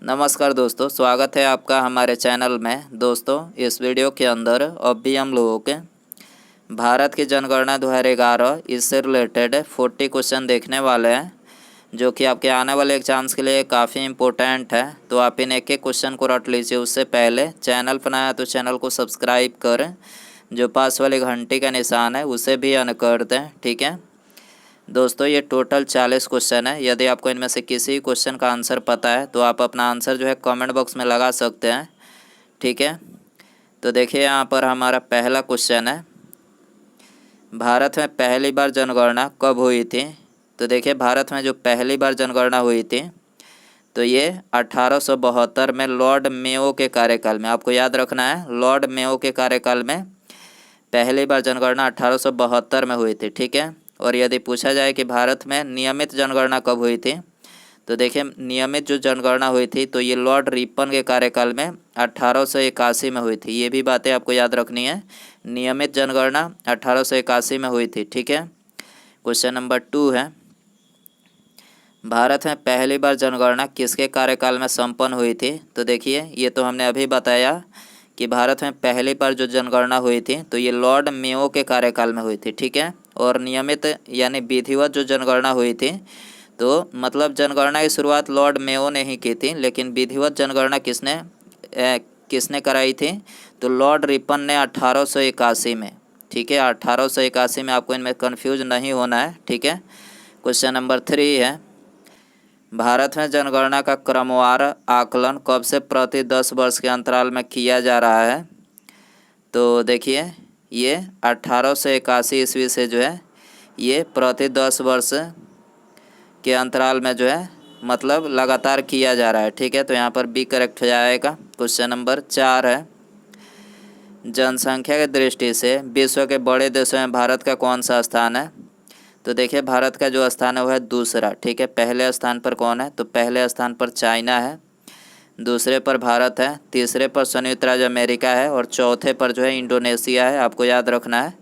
नमस्कार दोस्तों, स्वागत है आपका हमारे चैनल में। दोस्तों, इस वीडियो के अंदर अब भी हम लोगों के भारत की जनगणना 2011 इससे रिलेटेड 40 क्वेश्चन देखने वाले हैं, जो कि आपके आने वाले एग्जाम्स के लिए काफ़ी इम्पोर्टेंट है। तो आप इन एक एक क्वेश्चन को रट लीजिए। उससे पहले चैनल पर नया तो चैनल को सब्सक्राइब करें, जो पास वाली घंटी का निशान है उसे भी ऑन कर दें। ठीक है दोस्तों, ये टोटल 40 क्वेश्चन है। यदि आपको इनमें से किसी क्वेश्चन का आंसर पता है तो आप अपना आंसर जो है कमेंट बॉक्स में लगा सकते हैं। ठीक है, तो देखिए यहाँ पर हमारा पहला क्वेश्चन है, भारत में पहली बार जनगणना कब हुई थी। तो देखिए, भारत में जो पहली बार जनगणना हुई थी तो ये 1872 में लॉर्ड मेयो के कार्यकाल में। आपको याद रखना है, लॉर्ड मेयो के कार्यकाल में पहली बार जनगणना 1872 में हुई थी। ठीक है, और यदि पूछा जाए कि भारत में नियमित जनगणना कब हुई थी, तो देखिए नियमित जो जनगणना हुई थी तो ये लॉर्ड रिपन के कार्यकाल में 1881 में हुई थी। ये भी बातें आपको याद रखनी है, नियमित जनगणना 1881 में हुई थी। ठीक है, क्वेश्चन नंबर 2 है, भारत में पहली बार जनगणना किसके कार्यकाल में संपन्न हुई थी। तो देखिए, ये तो हमने अभी बताया कि भारत में पहली बार जो जनगणना हुई थी तो ये लॉर्ड मेयो के कार्यकाल में हुई थी। ठीक है, और नियमित यानी विधिवत जो जनगणना हुई थी, तो मतलब जनगणना की शुरुआत लॉर्ड मेयो ने ही की थी, लेकिन विधिवत जनगणना किसने कराई थी, तो लॉर्ड रिपन ने 1881 में। ठीक है, 1881 में। आपको इनमें कन्फ्यूज नहीं होना है। ठीक है, क्वेश्चन नंबर 3 है, भारत में जनगणना का क्रमवार आकलन कब से प्रति 10 वर्ष के अंतराल में किया जा रहा है। तो देखिए, ये 1881 ईस्वी से जो है ये प्रति 10 वर्ष के अंतराल में जो है मतलब लगातार किया जा रहा है। ठीक है, तो यहाँ पर बी करेक्ट हो जाएगा। क्वेश्चन नंबर 4 है, जनसंख्या की दृष्टि से विश्व के बड़े देशों में भारत का कौन सा स्थान है। तो देखिए, भारत का जो स्थान है वो है दूसरा। ठीक है, पहले स्थान पर कौन है, तो पहले स्थान पर चाइना है, दूसरे पर भारत है, तीसरे पर संयुक्त राज्य अमेरिका है और चौथे पर जो है इंडोनेशिया है। आपको याद रखना है।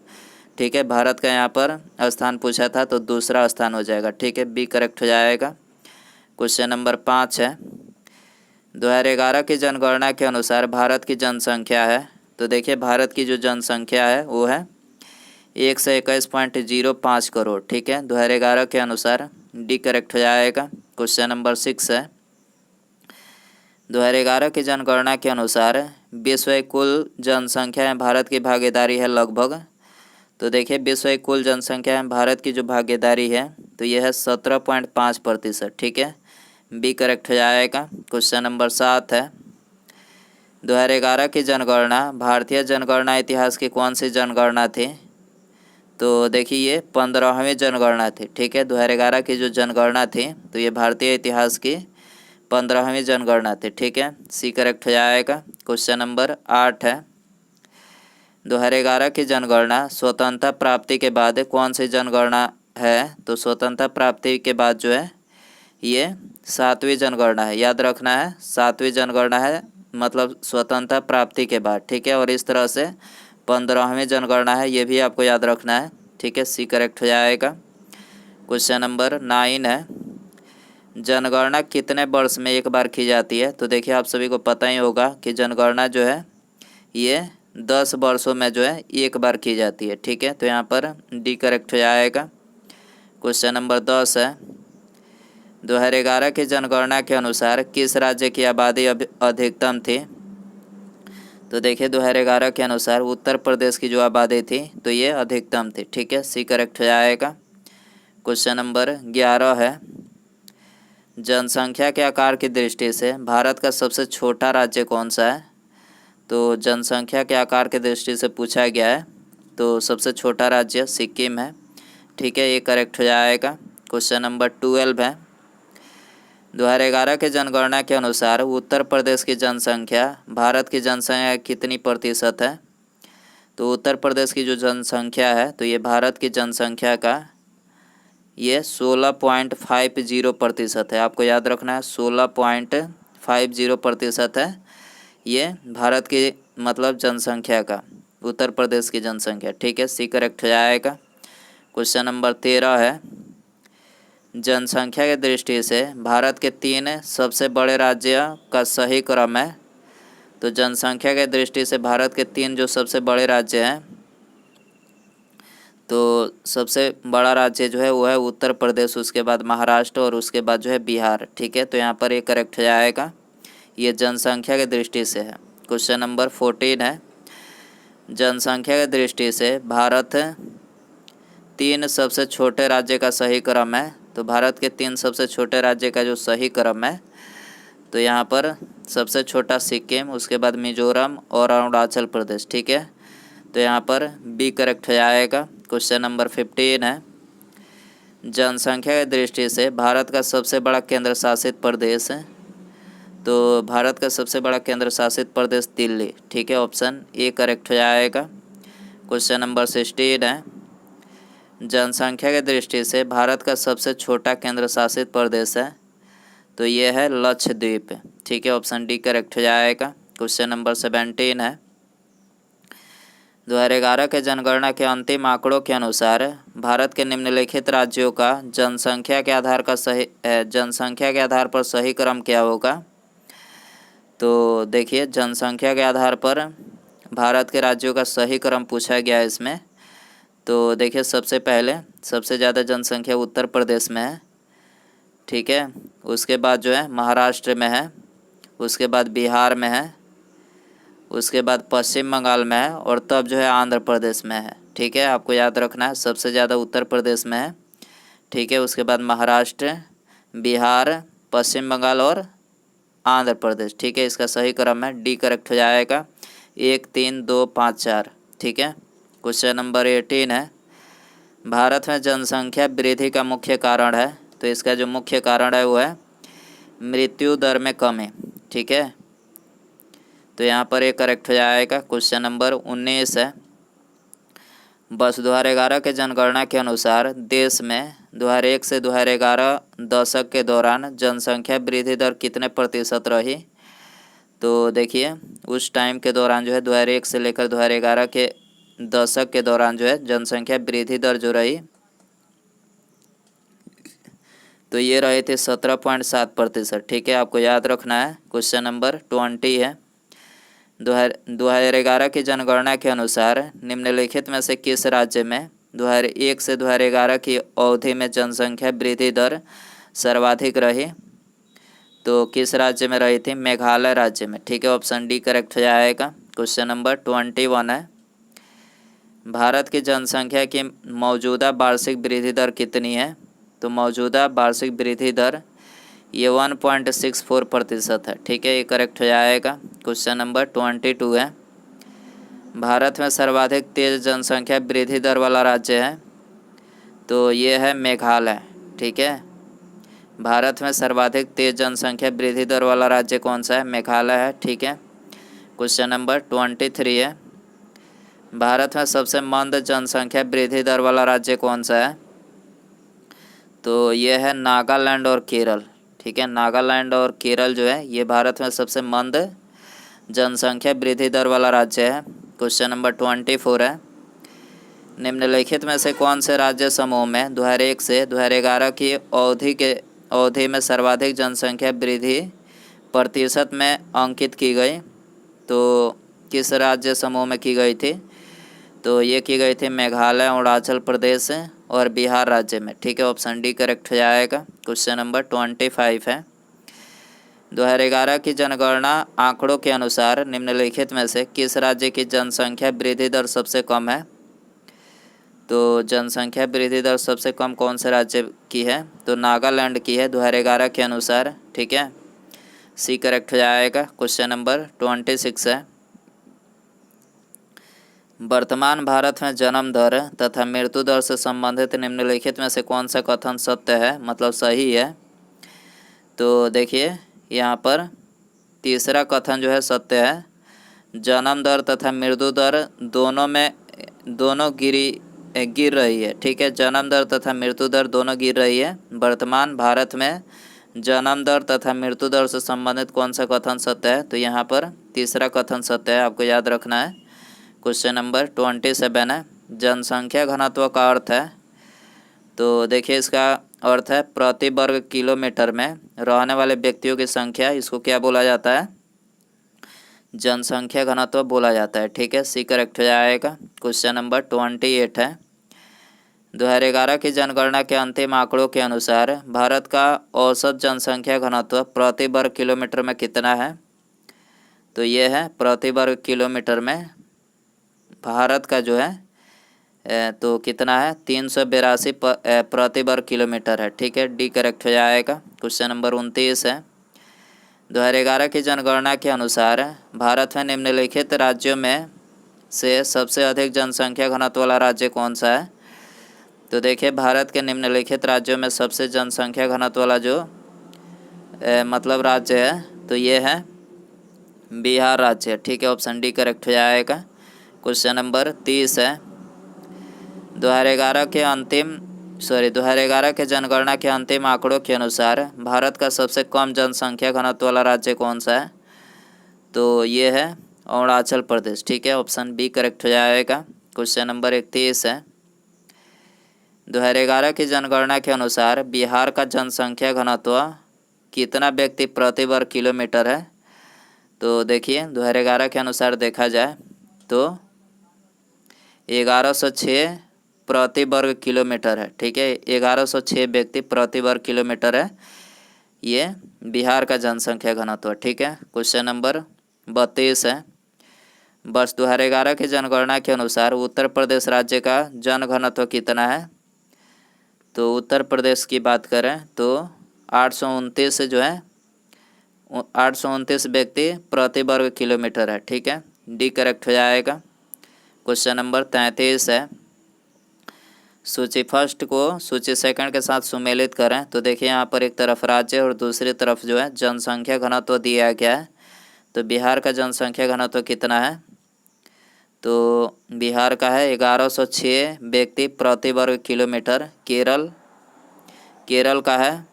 ठीक है, भारत का यहाँ पर स्थान पूछा था तो दूसरा स्थान हो जाएगा। ठीक है, बी करेक्ट हो जाएगा। क्वेश्चन नंबर 5 है, 2011 की जनगणना के अनुसार भारत की जनसंख्या है। तो देखिए, भारत की जो जनसंख्या है वो है 121.05 करोड़। ठीक है, 2011 के अनुसार डी करेक्ट हो जाएगा। क्वेश्चन नंबर 6 है, 2011 की जनगणना के अनुसार विश्व की कुल जनसंख्या में भारत की भागीदारी है लगभग। तो देखिए, विश्व की कुल जनसंख्या में भारत की जो भागीदारी है तो यह है 17.5%। ठीक है, बी करेक्ट हो जाएगा। क्वेश्चन नंबर 7 है, 2011 की जनगणना भारतीय जनगणना इतिहास की कौन सी जनगणना थी। तो देखिए, ये 15वीं जनगणना थी। ठीक है, 2011 की जो जनगणना थी तो ये भारतीय इतिहास की 15वीं जनगणना थी। ठीक है, सी करेक्ट हो जाएगा। क्वेश्चन नंबर 8 है, 2011 की जनगणना स्वतंत्रता प्राप्ति के बाद कौन सी जनगणना है। तो स्वतंत्रता प्राप्ति के बाद जो है ये 7वीं जनगणना है। याद रखना है, 7वीं जनगणना है, मतलब स्वतंत्रता प्राप्ति के बाद। ठीक है, और इस तरह से 15वीं जनगणना है, ये भी आपको याद रखना है। ठीक है, सी करेक्ट हो जाएगा। क्वेश्चन नंबर 9 है, जनगणना कितने वर्ष में एक बार की जाती है। तो देखिए, आप सभी को पता ही होगा कि जनगणना जो है ये 10 वर्षों में जो है एक बार की जाती है। ठीक है, तो यहाँ पर डी करेक्ट हो जाएगा। क्वेश्चन नंबर 10 है, 2011 की जनगणना के अनुसार किस राज्य की आबादी अधिकतम थी। तो देखिए, 2011 के अनुसार उत्तर प्रदेश की जो आबादी थी तो ये अधिकतम थी। ठीक है, सी करेक्ट हो जाएगा। क्वेश्चन नंबर 11 है, जनसंख्या के आकार की दृष्टि से भारत का सबसे छोटा राज्य कौन सा है। तो जनसंख्या के आकार की दृष्टि से पूछा गया है तो सबसे छोटा राज्य सिक्किम है। ठीक है, ये करेक्ट हो जाएगा। क्वेश्चन नंबर 12 है, 2011 के जनगणना के अनुसार उत्तर प्रदेश की जनसंख्या भारत की जनसंख्या कितनी प्रतिशत है। तो उत्तर प्रदेश की जो जनसंख्या है तो ये भारत की जनसंख्या का ये 16.50% है। आपको याद रखना है, 16.50% है ये भारत की मतलब जनसंख्या का, उत्तर प्रदेश की जनसंख्या। ठीक है, सी करेक्ट हो जाएगा। क्वेश्चन नंबर 13 है, जनसंख्या की दृष्टि से भारत के 3 सबसे बड़े राज्य का सही क्रम है। तो जनसंख्या के दृष्टि से भारत के 3 जो सबसे बड़े राज्य हैं, तो सबसे बड़ा राज्य जो है वो है उत्तर प्रदेश, उसके बाद महाराष्ट्र और उसके बाद जो है बिहार। ठीक है, तो यहाँ पर ये करेक्ट हो जाएगा। ये जनसंख्या की दृष्टि से है। क्वेश्चन नंबर 14 है, जनसंख्या की दृष्टि से भारत 3 सबसे छोटे राज्य का सही क्रम है। तो भारत के 3 सबसे छोटे राज्य का जो सही क्रम है, तो यहाँ पर सबसे छोटा सिक्किम, उसके बाद मिजोरम और अरुणाचल प्रदेश। ठीक है, तो यहाँ पर बी करेक्ट हो जाएगा। क्वेश्चन नंबर 15 है, जनसंख्या की दृष्टि से भारत का सबसे बड़ा केंद्र शासित प्रदेश है। तो भारत का सबसे बड़ा केंद्र शासित प्रदेश दिल्ली। ठीक है, ऑप्शन ए करेक्ट हो जाएगा। क्वेश्चन नंबर 16 है, जनसंख्या की दृष्टि से भारत का सबसे छोटा केंद्र शासित प्रदेश है। तो ये है लक्षद्वीप। ठीक है, ऑप्शन डी करेक्ट हो जाएगा। क्वेश्चन नंबर 17 है, 2011 के जनगणना के अंतिम आंकड़ों के अनुसार भारत के निम्नलिखित राज्यों का जनसंख्या के आधार पर सही क्रम क्या होगा। तो देखिए, जनसंख्या के आधार पर भारत के राज्यों का सही क्रम पूछा गया है इसमें। तो देखिए, सबसे पहले सबसे ज़्यादा जनसंख्या उत्तर प्रदेश में है। ठीक है, उसके बाद जो है महाराष्ट्र में है, उसके बाद बिहार में है, उसके बाद पश्चिम बंगाल में है और तब जो है आंध्र प्रदेश में है। ठीक है, आपको याद रखना है, सबसे ज़्यादा उत्तर प्रदेश में है। ठीक है, उसके बाद महाराष्ट्र, बिहार, पश्चिम बंगाल और आंध्र प्रदेश। ठीक है, इसका सही क्रम है डी करेक्ट हो जाएगा। 1, 3, 2, 5, 4। ठीक है, क्वेश्चन नंबर 18 है, भारत में जनसंख्या वृद्धि का मुख्य कारण है। तो इसका जो मुख्य कारण है वो है मृत्यु दर में कमी। ठीक है, तो यहाँ पर ये करेक्ट हो जाएगा। क्वेश्चन नंबर 19 है, वर्ष 2011 के जनगणना के अनुसार देश में 2001 से 2011 दशक के दौरान जनसंख्या वृद्धि दर कितने प्रतिशत रही। तो देखिए, उस टाइम के दौरान जो है 2001 से लेकर 2011 के दशक के दौरान जो है जनसंख्या वृद्धि दर जो रही, तो ये रहे थे 17.7%। ठीक है, आपको याद रखना है। क्वेश्चन नंबर 20 है, 2011 की जनगणना के अनुसार निम्नलिखित में से किस राज्य में 2001 से 2011 की अवधि में जनसंख्या वृद्धि दर सर्वाधिक रही। तो किस राज्य में रही थी? मेघालय राज्य में। ठीक है, ऑप्शन डी करेक्ट हो जाएगा। क्वेश्चन नंबर 21 है, भारत की जनसंख्या की मौजूदा वार्षिक वृद्धि दर कितनी है। तो मौजूदा वार्षिक वृद्धि दर ये 1.64% है। ठीक है, ये करेक्ट हो जाएगा। क्वेश्चन नंबर 22 है, भारत में सर्वाधिक तेज जनसंख्या वृद्धि दर वाला राज्य है। तो ये है मेघालय। ठीक है, भारत में सर्वाधिक तेज जनसंख्या वृद्धि दर वाला राज्य कौन सा है? मेघालय है। ठीक है, क्वेश्चन नंबर 23 है, भारत में सबसे मंद जनसंख्या वृद्धि दर वाला राज्य कौन सा है? तो ये है नागालैंड और केरल। ठीक है, नागालैंड और केरल जो है ये भारत में सबसे मंद जनसंख्या वृद्धि दर वाला राज्य है। क्वेश्चन नंबर 24 है, निम्नलिखित में से कौन से राज्य समूह में 2001 से 2011 की अवधि में सर्वाधिक जनसंख्या वृद्धि प्रतिशत में अंकित की गई। तो किस राज्य समूह में की गई थी? तो ये की गई थी मेघालय, अरुणाचल प्रदेश और बिहार राज्य में। ठीक है, ऑप्शन डी करेक्ट हो जाएगा। क्वेश्चन नंबर 25 है, 2011 की जनगणना आंकड़ों के अनुसार निम्नलिखित में से किस राज्य की जनसंख्या वृद्धि दर सबसे कम है? तो जनसंख्या वृद्धि दर सबसे कम कौन से राज्य की है? तो नागालैंड की है 2011 के अनुसार। ठीक है, सी करेक्ट हो जाएगा। क्वेश्चन नंबर 26 है, वर्तमान भारत में जन्म दर तथा मृत्यु दर से संबंधित निम्नलिखित में से कौन सा कथन सत्य है, मतलब सही है? तो देखिए, यहाँ पर तीसरा कथन जो है सत्य है। जन्म दर तथा मृत्यु दर दोनों गिर रही है। ठीक है, जन्म दर तथा मृत्यु दर दोनों गिर रही है। वर्तमान भारत में जन्म दर तथा मृत्यु दर से संबंधित कौन सा कथन सत्य है? तो यहाँ पर तीसरा कथन सत्य है, आपको याद रखना है। क्वेश्चन नंबर 27 है, जनसंख्या घनत्व का अर्थ है। तो देखिए, इसका अर्थ है प्रति वर्ग किलोमीटर में रहने वाले व्यक्तियों की संख्या, इसको क्या बोला जाता है? जनसंख्या घनत्व बोला जाता है। ठीक है, सी करेक्ट हो जाएगा। क्वेश्चन नंबर 28 है, 2011 की जनगणना के अंतिम आंकड़ों के अनुसार भारत का औसत जनसंख्या घनत्व प्रति वर्ग किलोमीटर में कितना है? तो ये है प्रति वर्ग किलोमीटर में भारत का जो है तो कितना है? 382 प्रति वर्ग किलोमीटर है। ठीक है, डी करेक्ट हो जाएगा। क्वेश्चन नंबर 29 है, 2011 की जनगणना के अनुसार भारत में निम्नलिखित राज्यों में से सबसे अधिक जनसंख्या घनत्व वाला राज्य कौन सा है? तो देखिए, भारत के निम्नलिखित राज्यों में सबसे जनसंख्या घनत्व वाला जो मतलब राज्य है तो ये है बिहार राज्य। ठीक है, ऑप्शन डी करेक्ट हो जाएगा। क्वेश्चन नंबर 30 है, 2011 के जनगणना के अंतिम आंकड़ों के अनुसार भारत का सबसे कम जनसंख्या घनत्व वाला राज्य कौन सा है? तो ये है अरुणाचल प्रदेश। ठीक है, ऑप्शन बी करेक्ट हो जाएगा। क्वेश्चन नंबर 31 है, 2011 की जनगणना के अनुसार बिहार का जनसंख्या घनत्व कितना व्यक्ति प्रति वर्ग किलोमीटर है? तो देखिए, 2011 के अनुसार देखा जाए तो 1106 प्रति वर्ग किलोमीटर है। ठीक है, 1106 व्यक्ति प्रति वर्ग किलोमीटर है ये बिहार का जनसंख्या घनत्व। ठीक है, क्वेश्चन नंबर 32 है, वर्ष 2011 की जनगणना के अनुसार उत्तर प्रदेश राज्य का जन घनत्व कितना है? तो उत्तर प्रदेश की बात करें तो 829 जो है 829 व्यक्ति प्रति वर्ग किलोमीटर है। ठीक है, डी करेक्ट हो जाएगा। क्वेश्चन नंबर 33 है, सूची फर्स्ट को सूची सेकंड के साथ सुमेलित करें। तो देखिए, यहाँ पर एक तरफ राज्य और दूसरी तरफ जो है जनसंख्या घनत्व दिया गया है। तो बिहार का जनसंख्या घनत्व कितना है? तो बिहार का है 1106 व्यक्ति प्रति वर्ग किलोमीटर। केरल का है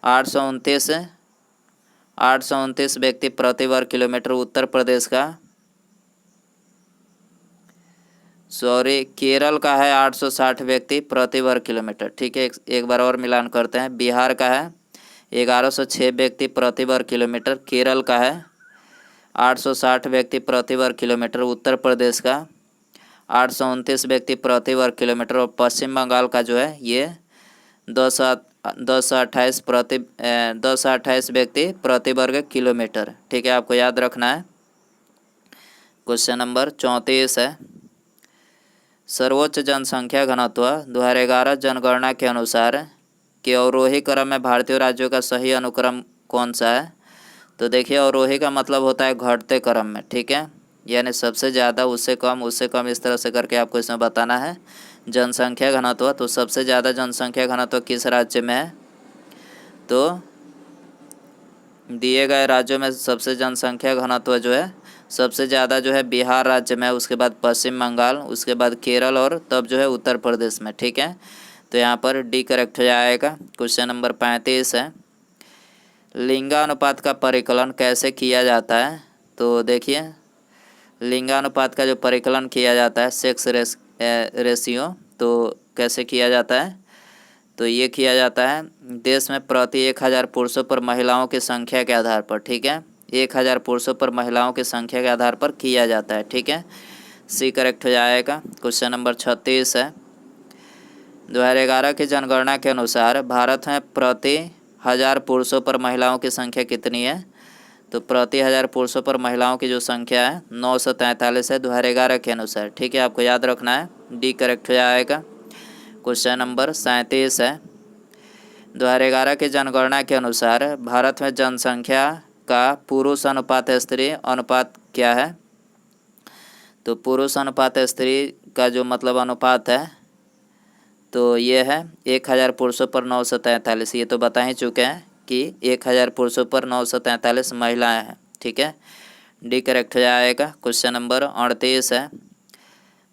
829 व्यक्ति प्रति वर्ग किलोमीटर। उत्तर प्रदेश का केरल का है 860 व्यक्ति प्रति वर्ग किलोमीटर। ठीक है, एक बार और मिलान करते हैं। बिहार का है 1106 व्यक्ति प्रति वर्ग किलोमीटर। केरल का है 860 व्यक्ति प्रति वर्ग किलोमीटर। उत्तर प्रदेश का 829 व्यक्ति प्रति वर्ग किलोमीटर। और पश्चिम बंगाल का जो है ये 228 व्यक्ति प्रति वर्ग किलोमीटर। ठीक है, आपको याद रखना है। क्वेश्चन नंबर 34 है, सर्वोच्च जनसंख्या घनत्व 2011 जनगणना के अनुसार के अवरोही क्रम में भारतीय राज्यों का सही अनुक्रम कौन सा है? तो देखिए, अवरोही का मतलब होता है घटते क्रम में। ठीक है, यानी सबसे ज़्यादा, उससे कम, इस तरह से करके आपको इसमें बताना है जनसंख्या घनत्व। तो सबसे ज़्यादा जनसंख्या घनत्व किस राज्य में है? तो दिए गए राज्यों में सबसे जनसंख्या घनत्व जो है सबसे ज़्यादा जो है बिहार राज्य में है, उसके बाद पश्चिम बंगाल, उसके बाद केरल और तब जो है उत्तर प्रदेश में। ठीक है, तो यहाँ पर डी करेक्ट हो जाएगा। क्वेश्चन नंबर 35 है, लिंगानुपात का परिकलन कैसे किया जाता है? तो देखिए, लिंगानुपात का जो परिकलन किया जाता है सेक्स रेशियो, तो कैसे किया जाता है? तो ये किया जाता है देश में प्रति 1000 पुरुषों पर महिलाओं की संख्या के आधार पर। ठीक है, 1000 पुरुषों पर महिलाओं की संख्या के आधार पर किया जाता है। ठीक है, सी करेक्ट हो जाएगा। क्वेश्चन नंबर 36 है, 2011 की जनगणना के अनुसार भारत में प्रति 1000 पुरुषों पर महिलाओं की संख्या कितनी है? तो प्रति 1000 पुरुषों पर महिलाओं की जो संख्या है 943 है 2011 के अनुसार। ठीक है, आपको याद रखना है, डी करेक्ट हो जाएगा। क्वेश्चन नंबर 37 है, 2011 की जनगणना के अनुसार भारत में जनसंख्या का पुरुष अनुपात स्त्री अनुपात क्या है? तो पुरुष अनुपात स्त्री का जो मतलब अनुपात है तो ये है 1000 पुरुषों पर 943। ये तो बता ही चुके हैं कि 1000 पुरुषों पर 943 महिलाएं हैं। ठीक है, डी करेक्ट हो जाएगा। क्वेश्चन नंबर 38 है,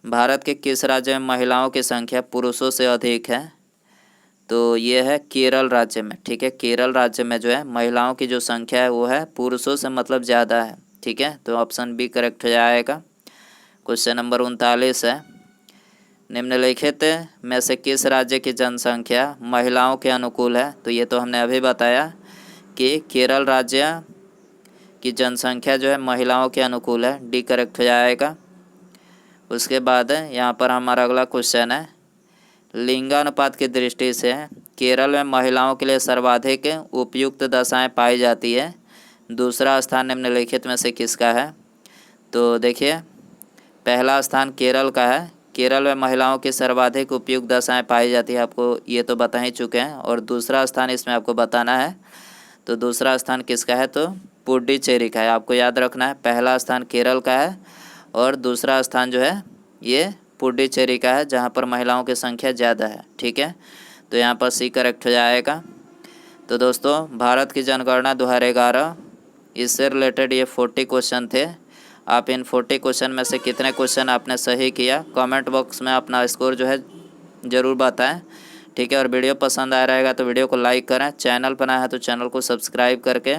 भारत के किस राज्य में महिलाओं की संख्या पुरुषों से अधिक है? तो ये है केरल राज्य में। ठीक है, केरल राज्य में जो है महिलाओं की जो संख्या है वो है पुरुषों से मतलब ज़्यादा है। ठीक है, तो ऑप्शन बी करेक्ट हो जाएगा। क्वेश्चन नंबर 39 है, निम्नलिखित में से किस राज्य की जनसंख्या महिलाओं के अनुकूल है? तो ये तो हमने अभी बताया कि केरल राज्य की जनसंख्या जो है महिलाओं के अनुकूल है, डी करेक्ट हो जाएगा। उसके बाद यहाँ पर हमारा अगला क्वेश्चन है, लिंगानुपात की दृष्टि से केरल में महिलाओं के लिए सर्वाधिक उपयुक्त दशाएं पाई जाती है, दूसरा स्थान निम्नलिखित में से किसका है? तो देखिए, पहला स्थान केरल का है, केरल में महिलाओं की सर्वाधिक उपयुक्त दशाएं पाई जाती है, आपको ये तो बता ही चुके हैं। और दूसरा स्थान इसमें आपको बताना है, तो दूसरा स्थान किसका है? तो पुडुचेरी का है। आपको याद रखना है, पहला स्थान केरल का है और दूसरा स्थान जो है ये पुडुचेरी का है, जहाँ पर महिलाओं की संख्या ज़्यादा है। ठीक है, तो यहाँ पर सी करेक्ट हो जाएगा। तो दोस्तों, भारत की जनगणना 2011 इससे रिलेटेड ये 40 क्वेश्चन थे। आप इन 40 क्वेश्चन में से कितने क्वेश्चन आपने सही किया, कमेंट बॉक्स में अपना स्कोर जो है ज़रूर बताएं। ठीक है, और वीडियो पसंद आ रहेगा तो वीडियो को लाइक करें, चैनल पर नया है तो चैनल को सब्सक्राइब करके